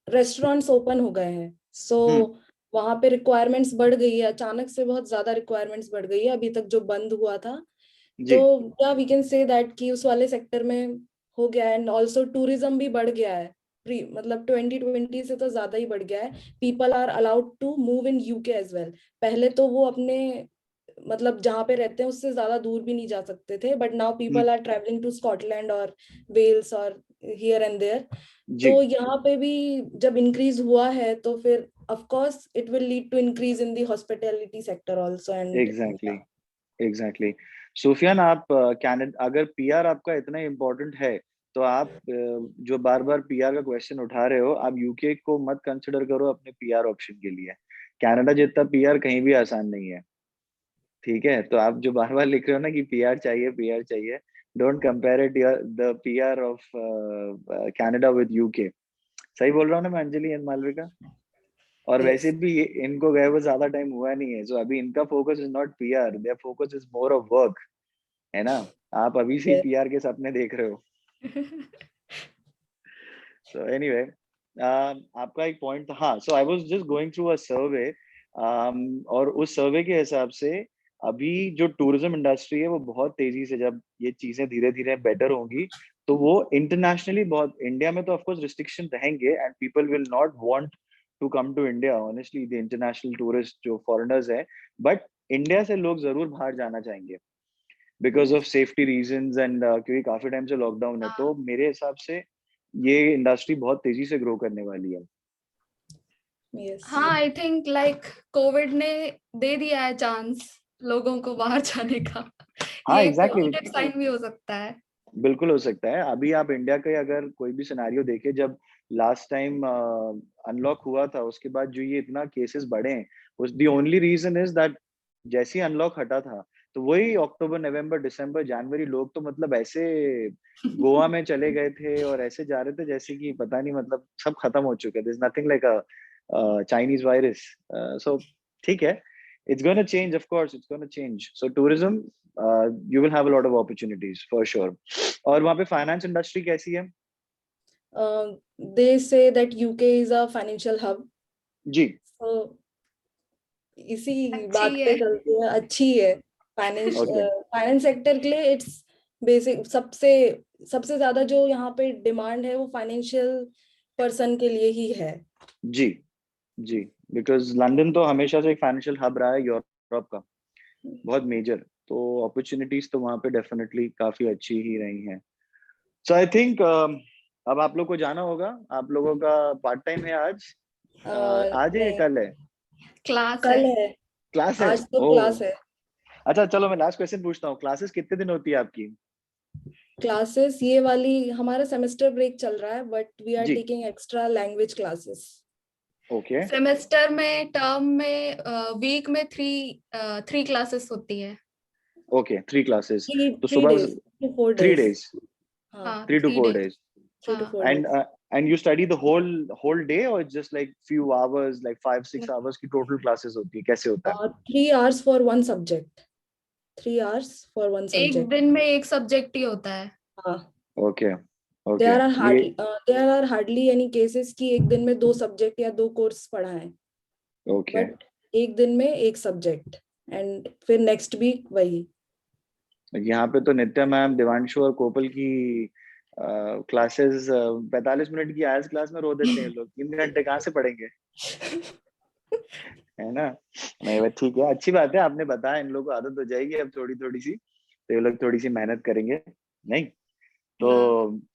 रेस्टोरेंट्स ओपन हो गए हैं। सो हम्म। वहां पे रिक्वायरमेंट्स बढ़ गई है, अचानक से बहुत ज्यादा रिक्वायरमेंट्स बढ़ गई है अभी तक जो बंद हुआ था। तो जी या वी कैन से दैट कि उस वाले सेक्टर में हो गया है। एंड ऑल्सो टूरिज्म भी बढ़ गया है। मतलब 2020 से तो ज्यादा ही बढ़ गया है। People are allowed to move in UK as well. पहले तो वो अपने मतलब जहाँ पे रहते हैं उससे ज्यादा दूर भी नहीं जा सकते थे, but now people are travelling to Scotland और वेल्स और हियर एंड देयर। जी। तो यहाँ पे भी जब इंक्रीज हुआ है तो फिर of course it will lead to increase in the hospitality sector also. And exactly exactly. Sufiyan, आप कनाडा अगर पीआर आपका इतना इम्पोर्टेंट है तो आप जो बार बार पीआर का क्वेश्चन उठा रहे हो, आप यूके को मत कंसिडर करो अपने पीआर ऑप्शन के लिए। कनाडा जितना पीआर कहीं भी आसान नहीं है। ठीक है, तो आप जो बार बार लिख रहे हो ना कि पीआर चाहिए पीआर चाहिए, don't compare it the PR of Canada with UK. सही बोल रहा हूँ ना मैं अंजलि एंड मालविका? और Yes. वैसे भी इनको गए वो ज्यादा टाइम हुआ नहीं है, सो अभी इनका focus is not PR, their focus is more of work, है ना? आप अभी से Yes. PR के सपने देख रहे हो. So anyway, आपका एक पॉइंट था, हाँ. So I was just going through a survey, और उस सर्वे के हिसाब से अभी जो टूरिज्म इंडस्ट्री है वो बहुत तेजी से, जब ये चीजें धीरे धीरे बेटर होंगी तो वो इंटरनेशनली बहुत, इंडिया में तो ऑफ कोर्स रिस्ट्रिक्शन रहेंगे and people will not want to come to India, honestly the international tourist जो फॉरेनर्स हैं, बट इंडिया से लोग जरूर बाहर जाना चाहेंगे because of safety reasons and क्योंकि काफी टाइम से लॉकडाउन है. तो मेरे हिसाब से ये इंडस्ट्री बहुत तेजी से ग्रो करने वाली है. Yes. हाँ, आई थिंक लाइक कोविड ने दे दिया है चांस लोगों को बाहर जाने का. हाँ, ये exactly. पॉजिटिव साइन भी हो सकता है. बिल्कुल हो सकता है. अभी आप इंडिया के अगर कोई भी सिनेरियो देखे, जब लास्ट टाइम अनलॉक हुआ था उसके बाद जो ये इतना केसेस बढ़े हैं, उस the only reason is that जैसे ही अनलॉक हटा था तो वही अक्टूबर नवंबर दिसंबर जनवरी लोग तो मतलब ऐसे गोवा में चले गए थे और ऐसे जा रहे थे जैसे कि पता नहीं, मतलब सब खत्म हो चुके. There is nothing like a Chinese virus. So ठीक है, it's going to change, of course it's going to change. So tourism, you will have a lot of opportunities for sure. और वहाँ पे फाइनेंस इंडस्ट्री कैसी है? They say that UK is a financial hub. Ji. So इसी अच्छी बात पे है. चलते हैं. अच्छी है. Okay. फाइनेंस सेक्टर के लिए इट्स बेसिक. सबसे ज्यादा जो यहाँ पे डिमांड है वो फाइनेंशियल पर्सन के लिए ही है. जी. जी. बिकॉज लंदन तो हमेशा से एक फाइनेंशियल हब रहा है यूरोप का, बहुत मेजर. तो अपॉर्चुनिटीज तो वहाँ पे डेफिनेटली काफी अच्छी ही रही हैं. सो आई थिंक अब आप लोग को जाना होगा. आप लोगों का पार्ट टाइम है आज? आज है या नहीं, कल है? क्लास कल है. है. क्लास है? आज तो ओ क्लास है. अच्छा, चलो मैं लास्ट क्वेश्चन पूछता हूँ. क्लासेस कितने दिन होती है आपकी? क्लासेस ये वाली हमारा सेमेस्टर ब्रेक चल रहा है बट वी आर जी. Taking extra language classes. Okay. Semester में, टर्म में, वीक में थ्री क्लासेस होती है. Okay, 3 classes. तो थ्री सुबह डेज टू 4 3 डेज. days, हाँ, हाँ, 3 to 3 4 days. days. 3 to 4 And days. and you study the whole day or just like few hours, like 5-6 hours की total classes होती है? कैसे होता है? 3 hours for one subject. 3 hours for one एक subject. दिन में एक सब्जेक्ट ही होता है. हाँ. Okay. Okay. there are hardly any cases कि एक दिन में 2 सब्जेक्ट या 2 कोर्स पढ़ाएं. ओके. बट एक दिन में एक सब्जेक्ट एंड फिर नेक्स्ट वीक वही. यहाँ पे तो नित्या मैम, देवांशु और कोपल की क्लासेस 45 मिनट की आयल्स क्लास में रो देते हैं लोग. 3 घंटे कहाँ से पढ़ेंगे? है ना? नहीं बस ठीक है, अच्छी बात है. आपने बताया, इन लोगों को आदत हो जाएगी अब थोड़ी थोड़ी सी, तो ये लोग थोड़ी सी मेहनत करेंगे. नहीं तो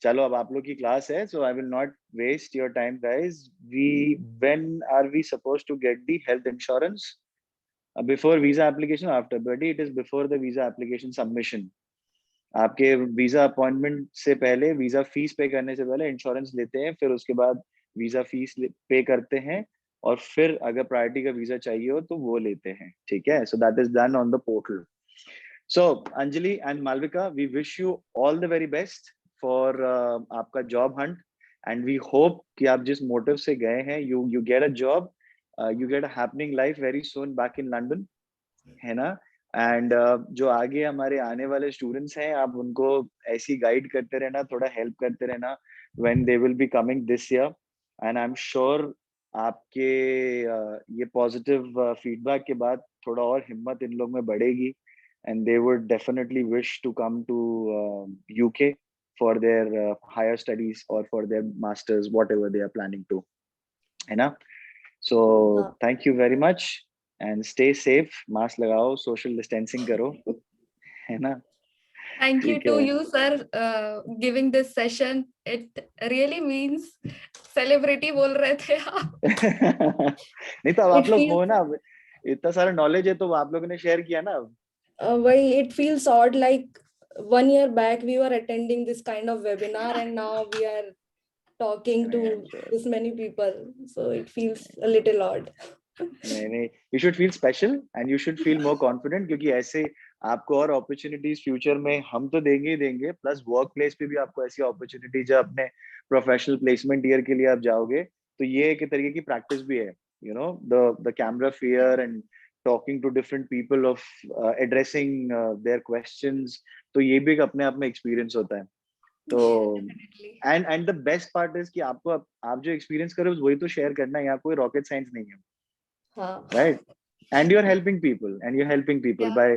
चलो, अब आप लोग की क्लास है, so I will not waste your time guys. When are we supposed to get the health insurance? Before visa application, after? But it is before the visa application submission. आपके वीजा अपॉइंटमेंट से पहले, वीजा फीस पे करने से पहले इंश्योरेंस लेते हैं, फिर उसके बाद वीजा फीस पे करते हैं, और फिर अगर प्रायोरिटी का वीजा चाहिए हो तो वो लेते हैं. ठीक है? So that is done on the portal. So Anjali and Malvika, we wish you all the very best for आपका job hunt, and we hope कि आप जिस motive से गए हैं, you get a job, you get a happening life very soon back in London, है ना? And जो आगे हमारे आने वाले students हैं, आप उनको ऐसी guide करते रहना, थोड़ा help करते रहना when they will be coming this year, and I'm sure आपके ये positive feedback के बाद थोड़ा और हिम्मत इन लोग में बढ़ेगी, and they would definitely wish to come to UK for their higher studies or for their masters, whatever they are planning to, है ना? So thank you very much and stay safe. Mask लगाओ, social distancing करो, है ना? Thank you ठीक to है. you, sir, giving this session. It really means celebrity बोल रहे थे आप. नहीं तो अब आप It लोग हो feels ना, इतना सारा नॉलेज है तो आप लोगों ने शेयर किया ना. why it feels odd, like 1 year back we were attending this kind of webinar and now we are talking to I'm sure. this many people, so it feels a little odd. नहीं, you should feel special and you should feel more confident, क्योंकि ऐसे आपको और अपॉर्चुनिटीज फ्यूचर में हम तो देंगे ही देंगे, प्लस वर्क प्लेस पे भी आपको ऐसी अपॉर्चुनिटी, जब अपने प्रोफेशनल प्लेसमेंट ईयर के लिए आप जाओगे तो ये एक तरीके की प्रैक्टिस भी है, you know, the camera fear and talking to different people, of addressing their questions, तो ये भी एक अपने आप में एक्सपीरियंस होता है। तो Definitely. And the best part is कि आपको आप जो एक्सपीरियंस करो वही तो शेयर करना है, यहाँ कोई रॉकेट साइंस नहीं है, हाँ right? And you're helping people, and you're helping people Yeah. by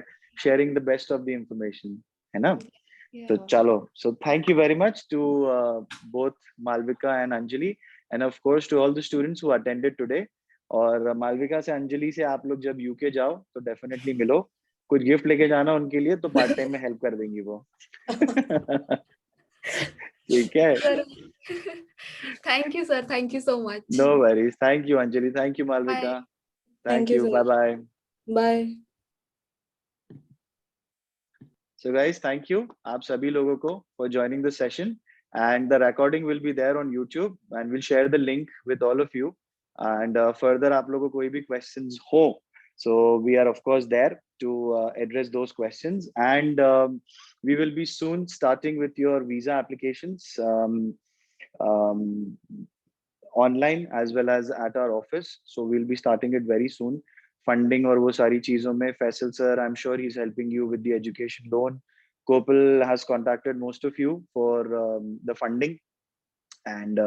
sharing the best of the information, है ना? तो Yeah. चलो, so thank you very much to both Malvika and Anjali, and of course to all the students who attended today. और मालविका से, अंजलि से आप लोग जब यूके जाओ तो डेफिनेटली मिलो, कुछ गिफ्ट लेके जाना उनके लिए, तो पार्ट टाइम में हेल्प कर देंगी वो। ठीक है, Sir. Thank you, sir. Thank you so much. No worries, thank you Anjali, thank you Malvika, Bye. Thank thank you you, sir, bye bye. Bye. So guys, thank you आप सभी लोगों को for joining the session, and the recording will be there on YouTube, and we'll share the link with all of you, and further आप लोगों को कोई भी questions हो, so we are of course there to address those questions, and we will be soon starting with your visa applications, um, online as well as at our office, so we'll be starting it very soon. Funding और वो सारी चीजों में Faisal sir, I'm sure he's helping you with the education loan. Kopal has contacted most of you for the funding, and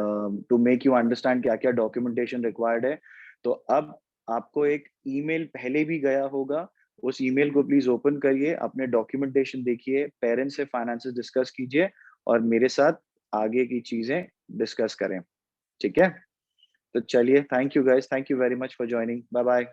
to make you understand क्या क्या documentation required है। तो अब आपको एक ईमेल पहले भी गया होगा, उस ईमेल को प्लीज ओपन करिए, अपने डॉक्यूमेंटेशन देखिए, पेरेंट्स से फाइनेंसेस डिस्कस कीजिए, और मेरे साथ आगे की चीजें डिस्कस करें, ठीक है? तो चलिए, thank you guys, thank you very much for joining, bye bye.